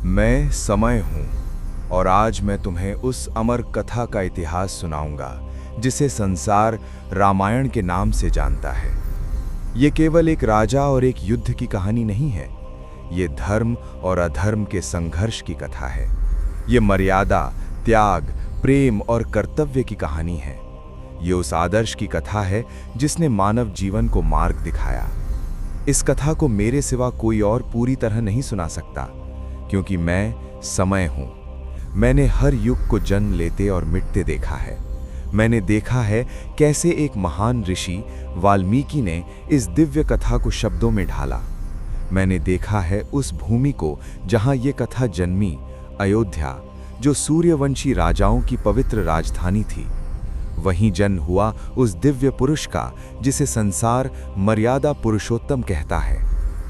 मैं समय हूँ और आज मैं तुम्हें उस अमर कथा का इतिहास सुनाऊंगा जिसे संसार रामायण के नाम से जानता है। ये केवल एक राजा और एक युद्ध की कहानी नहीं है, ये धर्म और अधर्म के संघर्ष की कथा है। ये मर्यादा, त्याग, प्रेम और कर्तव्य की कहानी है। ये उस आदर्श की कथा है जिसने मानव जीवन को मार्ग दिखाया। इस कथा को मेरे सिवा कोई और पूरी तरह नहीं सुना सकता, क्योंकि मैं समय हूं। मैंने हर युग को जन्म लेते और मिटते देखा है। मैंने देखा है कैसे एक महान ऋषि वाल्मीकि ने इस दिव्य कथा को शब्दों में ढाला। मैंने देखा है उस भूमि को जहां ये कथा जन्मी, अयोध्या, जो सूर्यवंशी राजाओं की पवित्र राजधानी थी। वहीं जन्म हुआ उस दिव्य पुरुष का जिसे संसार मर्यादा पुरुषोत्तम कहता है,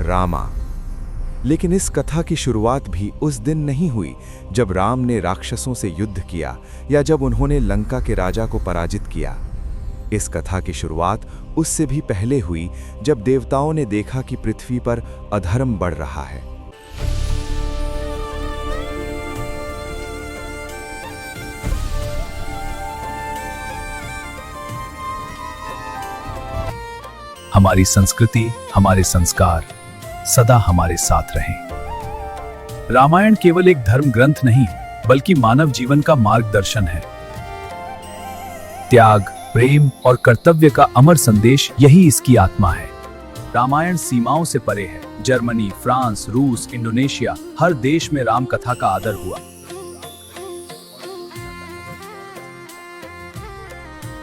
रामा। लेकिन इस कथा की शुरुआत भी उस दिन नहीं हुई जब राम ने राक्षसों से युद्ध किया या जब उन्होंने लंका के राजा को पराजित किया। इस कथा की शुरुआत उससे भी पहले हुई जब देवताओं ने देखा कि पृथ्वी पर अधर्म बढ़ रहा है। हमारी संस्कृति, हमारे संस्कार सदा हमारे साथ रहें। रामायण केवल एक धर्म ग्रंथ नहीं, बल्कि मानव जीवन का मार्गदर्शन है। त्याग, प्रेम और कर्तव्य का अमर संदेश यही इसकी आत्मा है। रामायण सीमाओं से परे है। जर्मनी, फ्रांस, रूस, इंडोनेशिया, हर देश में राम कथा का आदर हुआ।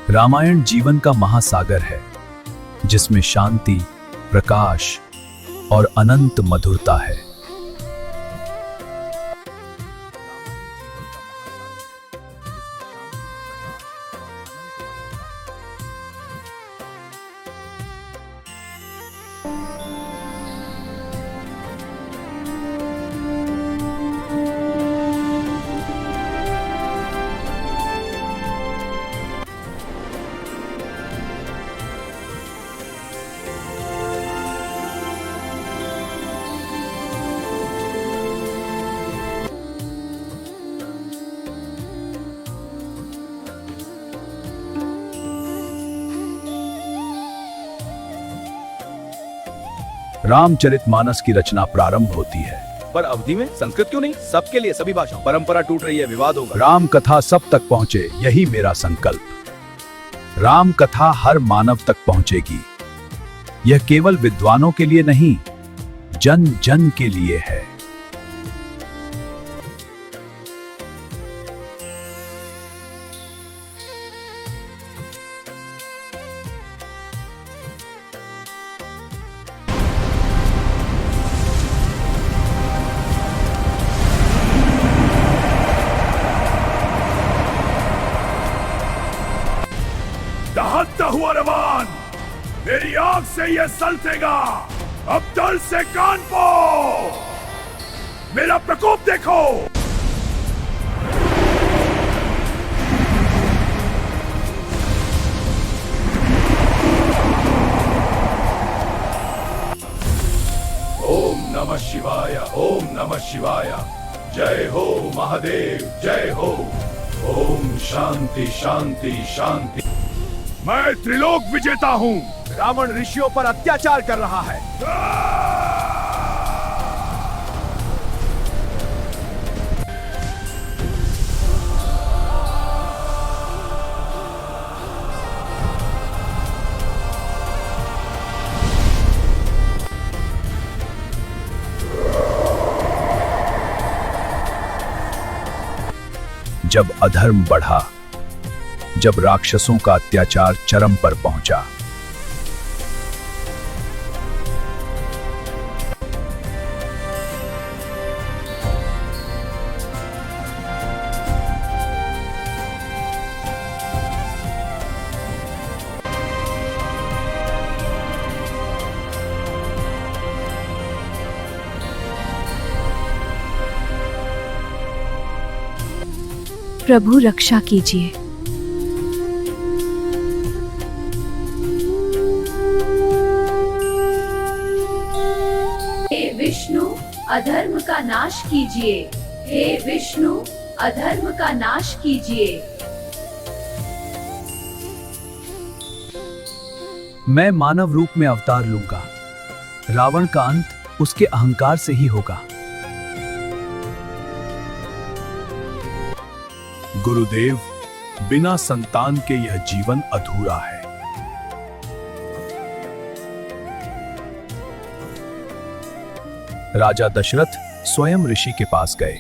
रामायण जीवन का महासागर है, जिसमें शांति, प्रकाश और अनंत मधुरता है। रामचरितमानस की रचना प्रारंभ होती है। पर अवधि में संस्कृत क्यों नहीं? सबके लिए, सभी भाषाओं। परंपरा टूट रही है, विवाद होगा। राम कथा सब तक पहुंचे, यही मेरा संकल्प। राम कथा हर मानव तक पहुंचेगी। यह केवल विद्वानों के लिए नहीं, जन जन के लिए है। दहकता हुआ रवान, मेरी आंख से यह सलटेगा। अब दल से कान पो, मेरा प्रकोप देखो। ओम नमः शिवाय, ओम नमः शिवाय। जय हो महादेव, जय हो। ओम शांति शांति शांति। मैं त्रिलोक विजेता हूँ। रावण ऋषियों पर अत्याचार कर रहा है। जब अधर्म बढ़ा, जब राक्षसों का अत्याचार चरम पर पहुंचा, प्रभु रक्षा कीजिए। हे विष्णु, अधर्म का नाश कीजिए। हे विष्णु, अधर्म का नाश कीजिए। मैं मानव रूप में अवतार लूंगा। रावण का अंत उसके अहंकार से ही होगा। गुरुदेव, बिना संतान के यह जीवन अधूरा है। राजा दशरथ स्वयं ऋषि के पास गए।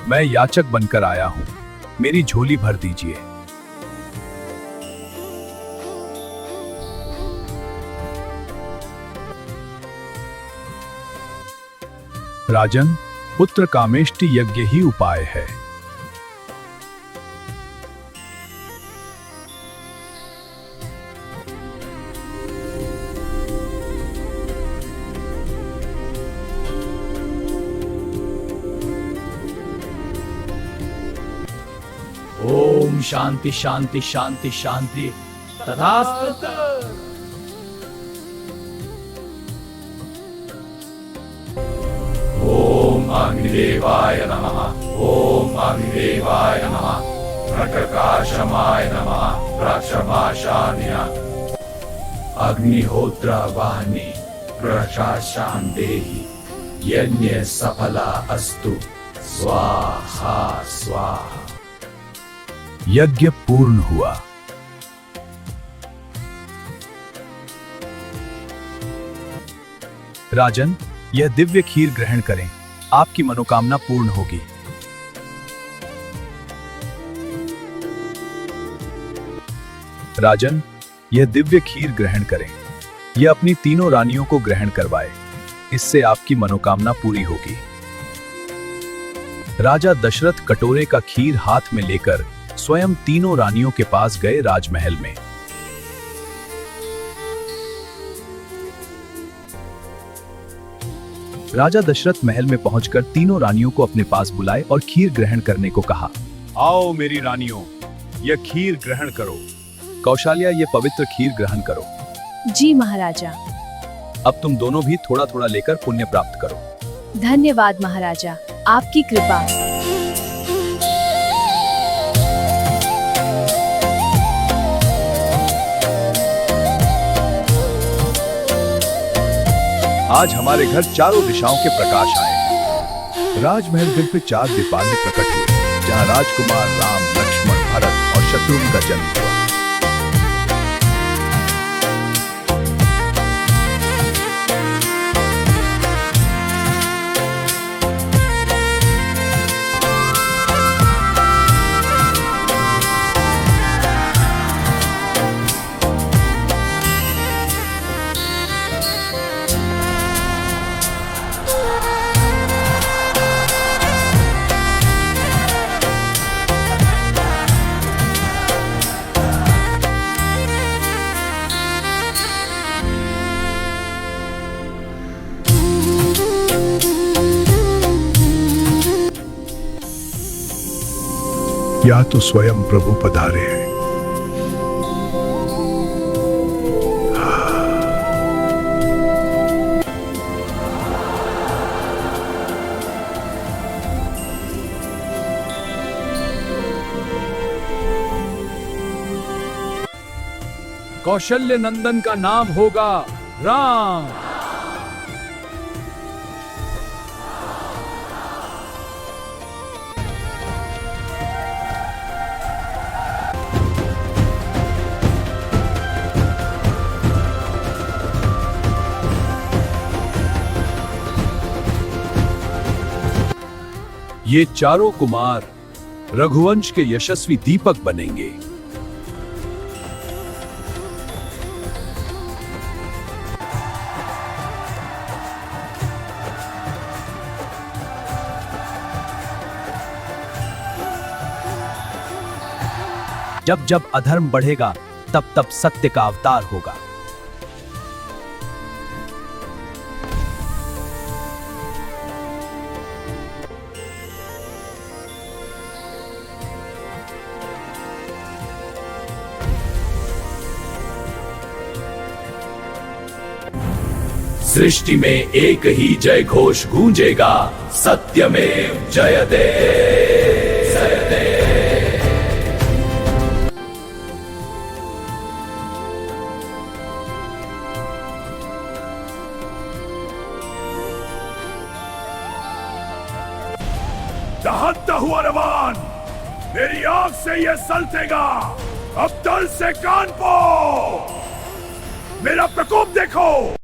मैं याचक बनकर आया हूं, मेरी झोली भर दीजिए। राजन, पुत्र कामेष्टि यज्ञ ही उपाय है। ओम शांति शांति शांति शांति तथास्तु। ओम अग्निदेवाय नमः। ओम अग्निदेवाय नमः। प्रकाशमाय नमः। प्रक्षमाशान्य अग्निहोत्र वाहनी प्रकाशान् देहि। यज्ञ सफला अस्तु। स्वाहा स्वाहा। यज्ञ पूर्ण हुआ। राजन, यह दिव्य खीर ग्रहण करें, आपकी मनोकामना पूर्ण होगी। राजन, यह दिव्य खीर ग्रहण करें, यह अपनी तीनों रानियों को ग्रहण करवाए, इससे आपकी मनोकामना पूरी होगी। राजा दशरथ कटोरे का खीर हाथ में लेकर स्वयं तीनों रानियों के पास गए राजमहल में। राजा दशरथ महल में पहुंचकर तीनों रानियों को अपने पास बुलाए और खीर ग्रहण करने को कहा। आओ मेरी रानियों, यह खीर ग्रहण करो। कौशल्या, ये पवित्र खीर ग्रहण करो। जी महाराजा। अब तुम दोनों भी थोड़ा थोड़ा लेकर पुण्य प्राप्त करो। धन्यवाद महाराजा, आपकी कृपा। आज हमारे घर चारों दिशाओं के प्रकाश आए हैं। राजमहल दिल पे 4 दीपावली प्रकट हुए, जहां राजकुमार राम, लक्ष्मण, भरत और शत्रुघ्न का जन्म हुआ। या तो स्वयं प्रभु पधारे हैं। कौशल्य नंदन का नाम होगा राम। ये चारों कुमार रघुवंश के यशस्वी दीपक बनेंगे। जब जब अधर्म बढ़ेगा, तब तब सत्य का अवतार होगा। सृष्टि में एक ही जय घोष गूंजेगा, सत्यमेव जयते जयते। दहकता हुआ रवान मेरी आंख से ये सलटेगा, अब तल से कान पो, मेरा प्रकोप देखो।